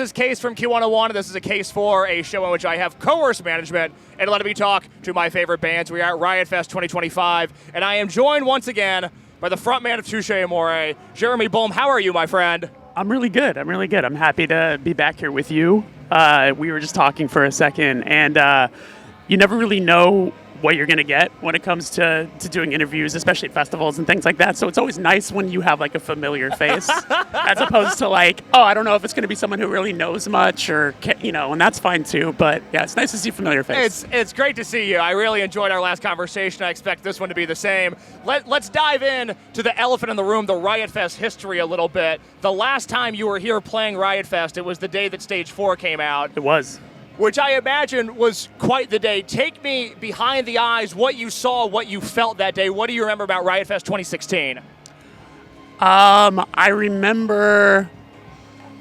This is Case from Q101. This is A Case For, a show in which I have coerced management and letting me talk to my favorite bands. We are at Riot Fest 2025, and I am joined once again by the frontman of Touché Amoré, Jeremy Bolm. How are you, my friend? I'm really good. I'm happy to be back here with you. We were just talking for a second, and you never really know what you're going to get when it comes to doing interviews, especially at festivals and things like that. So it's always nice when you have like a familiar face as opposed to like, oh, I don't know if it's going to be someone who really knows much or, and that's fine too. But yeah, it's nice to see a familiar face. It's great to see you. I really enjoyed our last conversation. I expect this one to be the same. Let's dive in to the elephant in the room, the Riot Fest history a little bit. The last time you were here playing Riot Fest, it was the day that Stage 4 came out. It was. Which I imagine was quite the day. Take me behind the eyes, what you saw, what you felt that day. What do you remember about Riot Fest 2016? I remember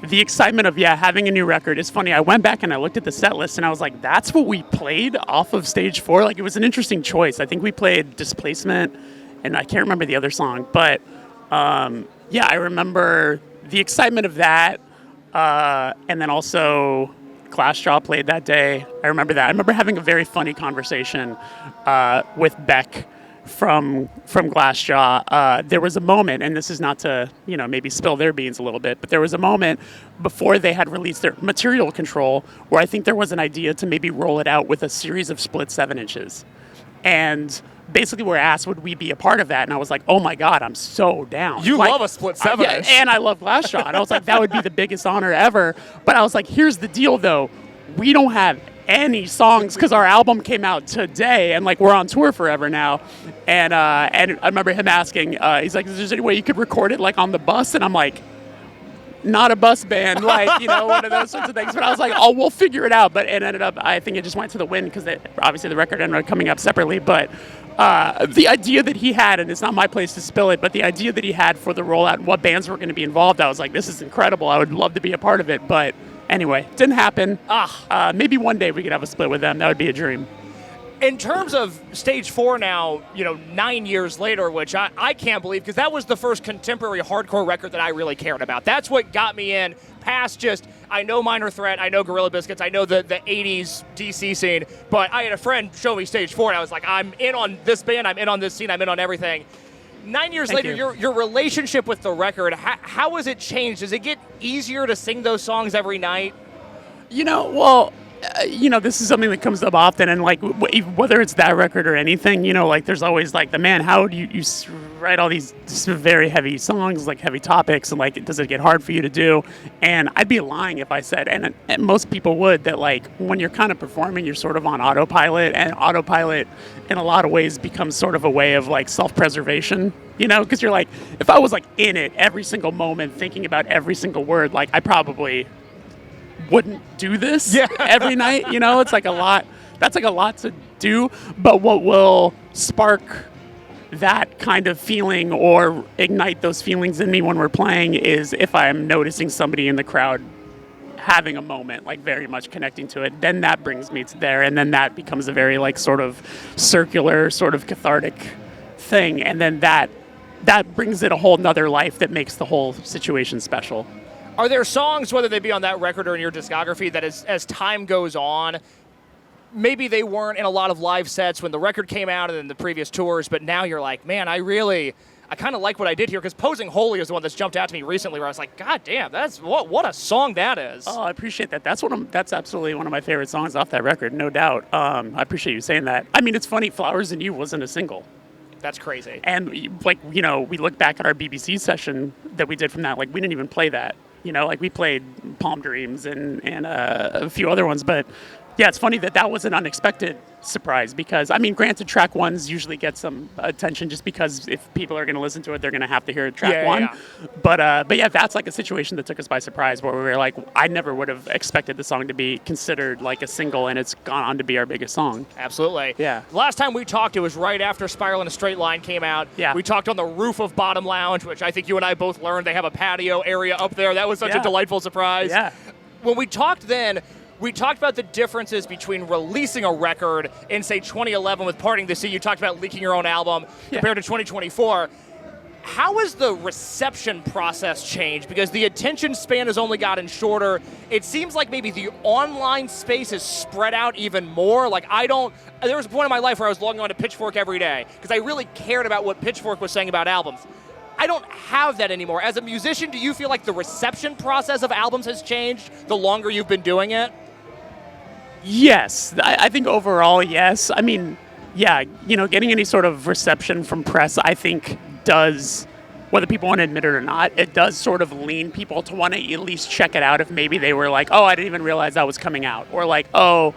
the excitement of, having a new record. It's funny, I went back and I looked at the set list and I was like, that's what we played off of Stage 4? Like, it was an interesting choice. I think we played Displacement, and I can't remember the other song. But, I remember the excitement of that, and then also Glassjaw played that day. I remember that. I remember having a very funny conversation with Beck from Glassjaw. There was a moment, and this is not to, maybe spill their beans a little bit, but there was a moment before they had released their Material Control where I think there was an idea to maybe roll it out with a series of split 7 inches. And basically we're asked, would we be a part of that? And I was like, oh my God, I'm so down. You love a split 7 inch. And I love Glassjaw. And I was like, that would be the biggest honor ever. But I was like, here's the deal though. We don't have any songs because our album came out today and like we're on tour forever now. And I remember him asking, he's like, is there any way you could record it like on the bus? And I'm like, not a bus band, like, one of those sorts of things. But I was like, oh, we'll figure it out. But it ended up, I think it just went to the wind because obviously the record ended up coming up separately. But the idea that he had, and it's not my place to spill it, but the idea that he had for the rollout and what bands were going to be involved, I was like, this is incredible. I would love to be a part of it. But anyway, didn't happen. Maybe one day we could have a split with them. That would be a dream. In terms of Stage 4 now, 9 years later, which I can't believe, because that was the first contemporary hardcore record that I really cared about. That's what got me in past just, I know Minor Threat, I know Gorilla Biscuits, I know the 80s DC scene, but I had a friend show me Stage 4, and I was like, I'm in on this band, I'm in on this scene, I'm in on everything. 9 years later, your relationship with the record, how has it changed? Does it get easier to sing those songs every night? This is something that comes up often, and like whether it's that record or anything, like there's always like how do you write all these very heavy songs, like heavy topics, and like does it get hard for you to do? And I'd be lying if I said, and most people would, that like when you're kind of performing, you're sort of on autopilot, and autopilot in a lot of ways becomes sort of a way of like self-preservation, because you're like, if I was like in it every single moment, thinking about every single word, like I probably wouldn't do this every night, it's like a lot. That's like a lot to do. But what will spark that kind of feeling or ignite those feelings in me when we're playing is if I'm noticing somebody in the crowd having a moment, like very much connecting to it, then that brings me to there. And then that becomes a very like sort of circular, sort of cathartic thing. And then that brings it a whole nother life that makes the whole situation special. Are there songs, whether they be on that record or in your discography, that as time goes on, maybe they weren't in a lot of live sets when the record came out and then the previous tours, but now you're like, man, I kind of like what I did here, because Posing Holy is the one that's jumped out to me recently where I was like, God damn, that's what a song that is. Oh, I appreciate that. That's absolutely one of my favorite songs off that record, no doubt. I appreciate you saying that. I mean, it's funny, Flowers and You wasn't a single. That's crazy. And like, we look back at our BBC session that we did from that, like we didn't even play that. Like we played Palm Dreams and a few other ones, but yeah, it's funny that was an unexpected surprise because, I mean, granted, track ones usually get some attention just because if people are going to listen to it, they're going to have to hear track one. Yeah. But yeah, that's like a situation that took us by surprise where we were like, I never would have expected the song to be considered like a single, and it's gone on to be our biggest song. Absolutely. Yeah. The last time we talked, it was right after Spiral in a Straight Line came out. Yeah. We talked on the roof of Bottom Lounge, which I think you and I both learned they have a patio area up there. That was such a delightful surprise. Yeah. When we talked then, we talked about the differences between releasing a record in, say, 2011 with Parting the Sea. You talked about leaking your own album compared to 2024. How has the reception process changed? Because the attention span has only gotten shorter. It seems like maybe the online space is spread out even more. Like there was a point in my life where I was logging on to Pitchfork every day because I really cared about what Pitchfork was saying about albums. I don't have that anymore. As a musician, do you feel like the reception process of albums has changed the longer you've been doing it? Yes, I think overall, yes. I mean, yeah, getting any sort of reception from press, I think does, whether people want to admit it or not, it does sort of lean people to want to at least check it out if maybe they were like, oh, I didn't even realize that was coming out. Or like, oh,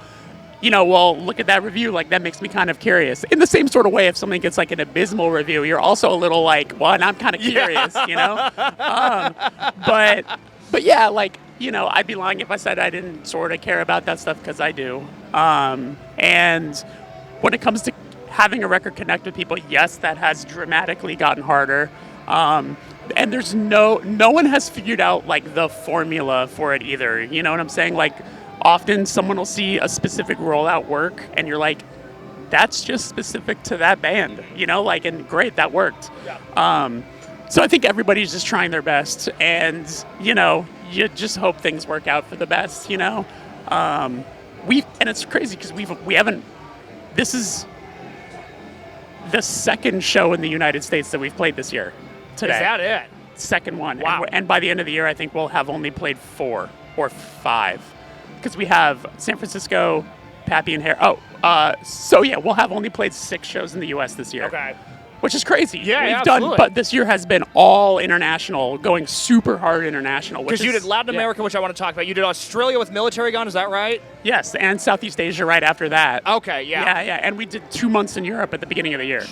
well, look at that review. Like, that makes me kind of curious. In the same sort of way, if something gets like an abysmal review, you're also a little like, well, and I'm kind of curious, But yeah, like, I'd be lying if I said I didn't sort of care about that stuff, because I do. And when it comes to having a record connect with people, yes, that has dramatically gotten harder. And there's no one has figured out like the formula for it either. You know what I'm saying? Like, often someone will see a specific rollout work and you're like, that's just specific to that band, and great, that worked. Yeah. So I think everybody's just trying their best, and, you just hope things work out for the best, and it's crazy because we haven't, this is the second show in the United States that we've played this year today. Is that it? Second one. Wow. And by the end of the year, I think we'll have only played 4 or 5. Because we have San Francisco, Pappy, and Hare. So yeah, we'll have only played 6 shows in the U.S. this year. Okay. Which is crazy. Yeah, We've done, but this year has been all international, going super hard international. Because you did Latin America, which I want to talk about. You did Australia with Militarie Gun, is that right? Yes, and Southeast Asia right after that. Okay, yeah. Yeah, and we did 2 months in Europe at the beginning of the year.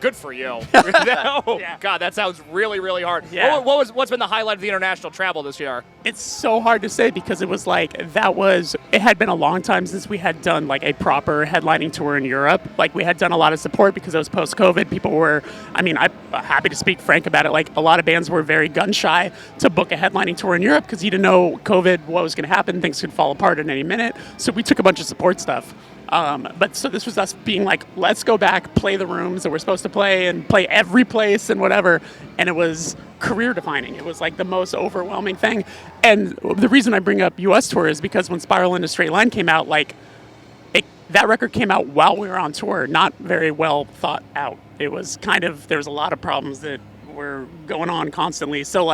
Good for you. Yeah. God, that sounds really, really hard. Yeah. What's been the highlight of the international travel this year? It's so hard to say because it was like, it had been a long time since we had done like a proper headlining tour in Europe. Like, we had done a lot of support because it was post-COVID. People were, I'm happy to speak frank about it. Like, a lot of bands were very gun shy to book a headlining tour in Europe because you didn't know COVID, what was going to happen. Things could fall apart at any minute. So we took a bunch of support stuff. But so this was us being like, let's go back, play the rooms that we're supposed to play and play every place and whatever. And it was career defining. It was like the most overwhelming thing. And the reason I bring up US tour is because when Spiral into Straight Line came out, that record came out while we were on tour, not very well thought out. It was there was a lot of problems that were going on constantly. So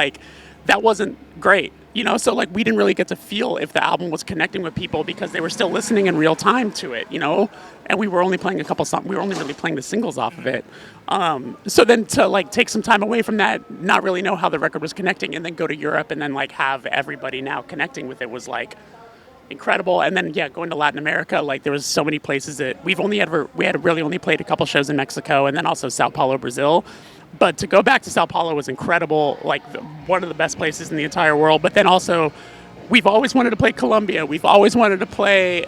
that wasn't great. So we didn't really get to feel if the album was connecting with people because they were still listening in real time to it, and we were only playing a couple songs. We were only really playing the singles off of it. So then to take some time away from that, not really know how the record was connecting, and then go to Europe and then have everybody now connecting with it was incredible. And then going to Latin America, there was so many places that we had really only played a couple shows in Mexico and then also Sao Paulo, Brazil. But to go back to Sao Paulo was incredible, one of the best places in the entire world. But then also, we've always wanted to play Colombia. We've always wanted to play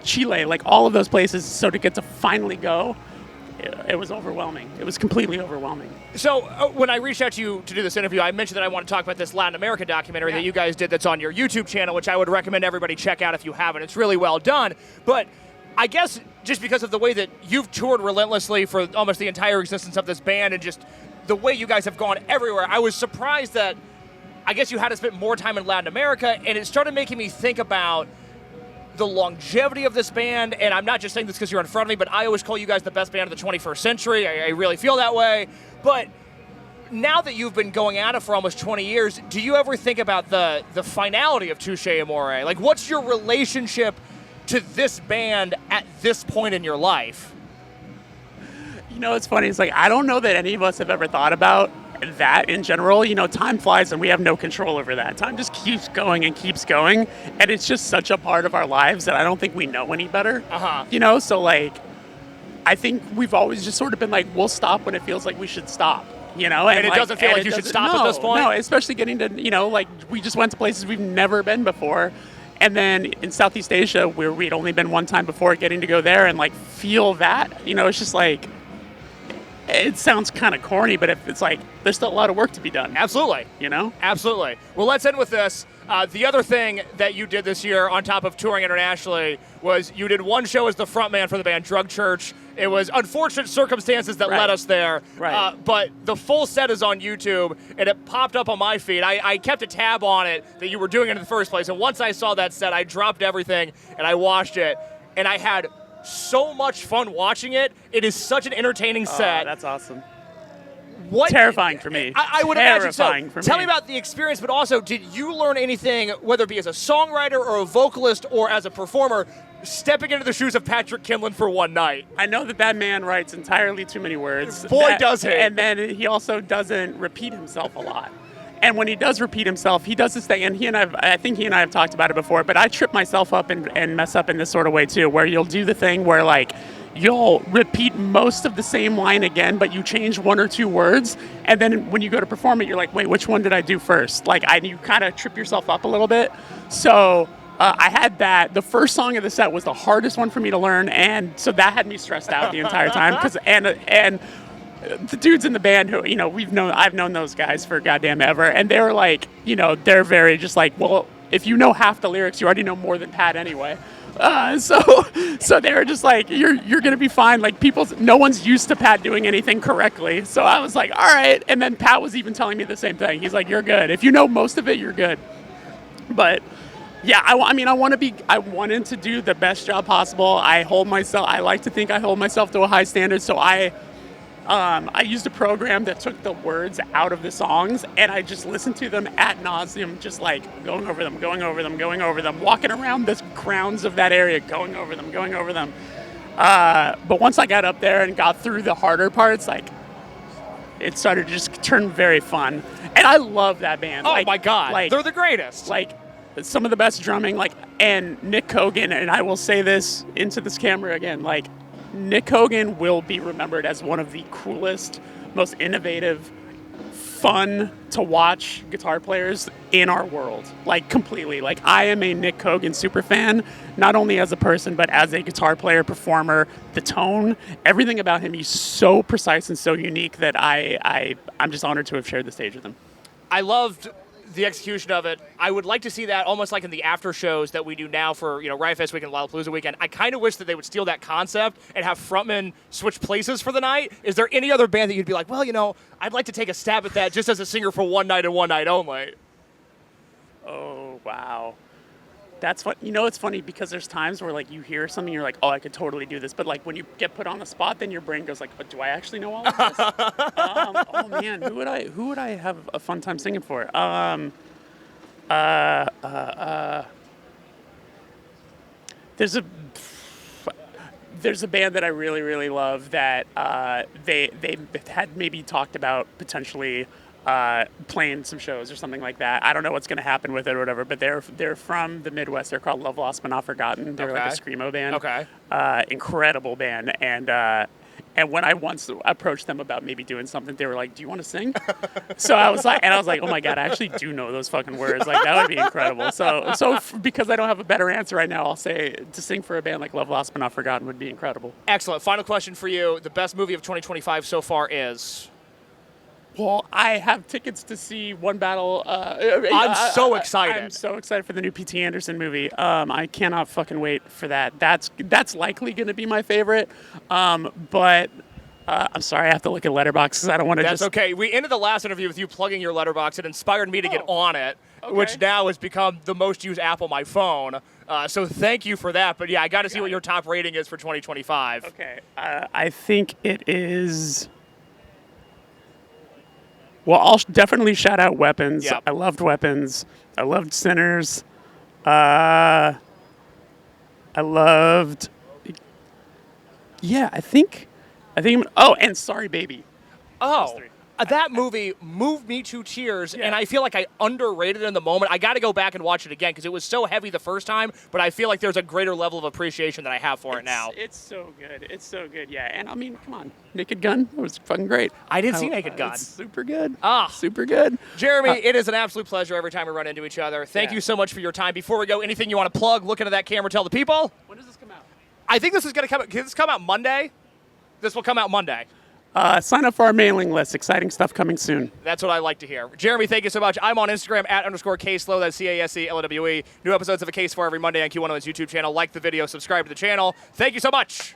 Chile, all of those places. So to get to finally go, it was overwhelming. It was completely overwhelming. So when I reached out to you to do this interview, I mentioned that I want to talk about this Latin America documentary that you guys did that's on your YouTube channel, which I would recommend everybody check out if you haven't. It's really well done. But I guess just because of the way that you've toured relentlessly for almost the entire existence of this band and just the way you guys have gone everywhere, I was surprised that I guess you had to spend more time in Latin America, and it started making me think about the longevity of this band. And I'm not just saying this because you're in front of me, but I always call you guys the best band of the 21st century. I really feel that way. But now that you've been going at it for almost 20 years, do you ever think about the finality of Touché Amoré? What's your relationship to this band at this point in your life? It's funny. It's I don't know that any of us have ever thought about that in general. Time flies and we have no control over that. Time just keeps going and keeps going. And it's just such a part of our lives that I don't think we know any better. So I think we've always just sort of been we'll stop when it feels like we should stop. And it doesn't feel like you should stop at this point? No, especially getting to, we just went to places we've never been before. And then in Southeast Asia, where we'd only been one time before, getting to go there and feel that, it's just it sounds kind of corny, but if it's there's still a lot of work to be done. Absolutely. You know? Absolutely. Well, let's end with this. The other thing that you did this year on top of touring internationally was you did one show as the frontman for the band Drug Church. It was unfortunate circumstances that led us there. Right. But the full set is on YouTube, and it popped up on my feed. I kept a tab on it that you were doing it in the first place, and once I saw that set, I dropped everything, and I watched it, and I had so much fun watching it. It is such an entertaining set. That's awesome. Terrifying for me. I would imagine so. For Tell me me about the experience, but also, did you learn anything, whether it be as a songwriter or a vocalist or as a performer, stepping into the shoes of Patrick Kinlan for one night? I know that man writes entirely too many words. Boy, does he. And then he also doesn't repeat himself a lot. And when he does repeat himself, he does this thing, and I think he and I have talked about it before, but I trip myself up and mess up in this sort of way too, where you'll do the thing where, like, you'll repeat most of the same line again, but you change one or two words, and then when you go to perform it, you're like, wait, which one did I do first? Like, you kind of trip yourself up a little bit. So I had that. The first song of the set was the hardest one for me to learn, and so that had me stressed out the entire time. And the dudes in the band who, I've known those guys for goddamn ever, and they were like, they're very just like, well, if you know half the lyrics, you already know more than Pat anyway. So they were just like, you're gonna be fine. Like, no one's used to Pat doing anything correctly. So I was like, all right. And then Pat was even telling me the same thing. He's like, you're good. If you know most of it, you're good. But yeah, I wanted to do the best job possible. I like to think I hold myself to a high standard. So I used a program that took the words out of the songs, and I just listened to them ad nauseum, just like going over them, walking around the grounds of that area, going over them. But once I got up there and got through the harder parts, like, it started to just turn very fun. And I love that band. Oh, my God. Like, they're the greatest. Like, some of the best drumming, like, and Nick Hogan, and I will say this into this camera again, like, Nick Hogan will be remembered as one of the coolest, most innovative, fun to watch guitar players in our world. Like, completely. Like, I am a Nick Hogan super fan, not only as a person, but as a guitar player, performer. The tone, everything about him, he's so precise and so unique that I'm just honored to have shared the stage with him. I loved the execution of it. I would like to see that almost like in the after shows that we do now for, Riot Fest weekend, Lollapalooza weekend. I kind of wish that they would steal that concept and have frontmen switch places for the night. Is there any other band that you'd be like, well, I'd like to take a stab at that just as a singer for one night and one night only? Oh, wow. That's what, it's funny because there's times where, like, you hear something, you're like, oh, I could totally do this. But, like, when you get put on the spot, then your brain goes like, oh, do I actually know all of this? Oh man, who would I have a fun time singing for? There's a band that I really, really love that they had maybe talked about potentially playing some shows or something like that. I don't know what's going to happen with it or whatever, but they're from the Midwest. They're called Love Lost But Not Forgotten. They're like a screamo band. Okay. Incredible band. And when I once approached them about maybe doing something, they were like, do you want to sing? So I was like, oh my God, I actually do know those fucking words. Like, that would be incredible. So because I don't have a better answer right now, I'll say to sing for a band like Love Lost But Not Forgotten would be incredible. Excellent. Final question for you. The best movie of 2025 so far is? Well, I have tickets to see One Battle. I'm so excited. I'm so excited for the new P.T. Anderson movie. I cannot fucking wait for that. That's likely going to be my favorite. But I'm sorry, I have to look at Letterboxd because I don't want to just... That's okay. We ended the last interview with you plugging your Letterboxd. It inspired me to get on it, which now has become the most used app on my phone. So thank you for that. But yeah, I got to see what your top rating is for 2025. Okay. I think it is... Well, I'll definitely shout out Weapons. Yep. I loved Weapons. I loved Sinners. I loved... Yeah, I think... Oh, and Sorry Baby. Oh, that movie moved me to tears, and I feel like I underrated it in the moment. I got to go back and watch it again because it was so heavy the first time, but I feel like there's a greater level of appreciation that I have for it now. It's so good. It's so good, yeah. And I mean, come on. Naked Gun? It was fucking great. I did see Naked Gun. It's super good. Super good. Jeremy, it is an absolute pleasure every time we run into each other. Thank you so much for your time. Before we go, anything you want to plug? Look into that camera, tell the people. When does this come out? I think this is going to come out Monday. This will come out Monday. Sign up for our mailing list. Exciting stuff coming soon. That's what I like to hear. Jeremy, thank you so much. I'm on Instagram @_Case Lowe. That's CaseLowe. New episodes of A Case For every Monday on Q101's YouTube channel. Like the video, subscribe to the channel. Thank you so much.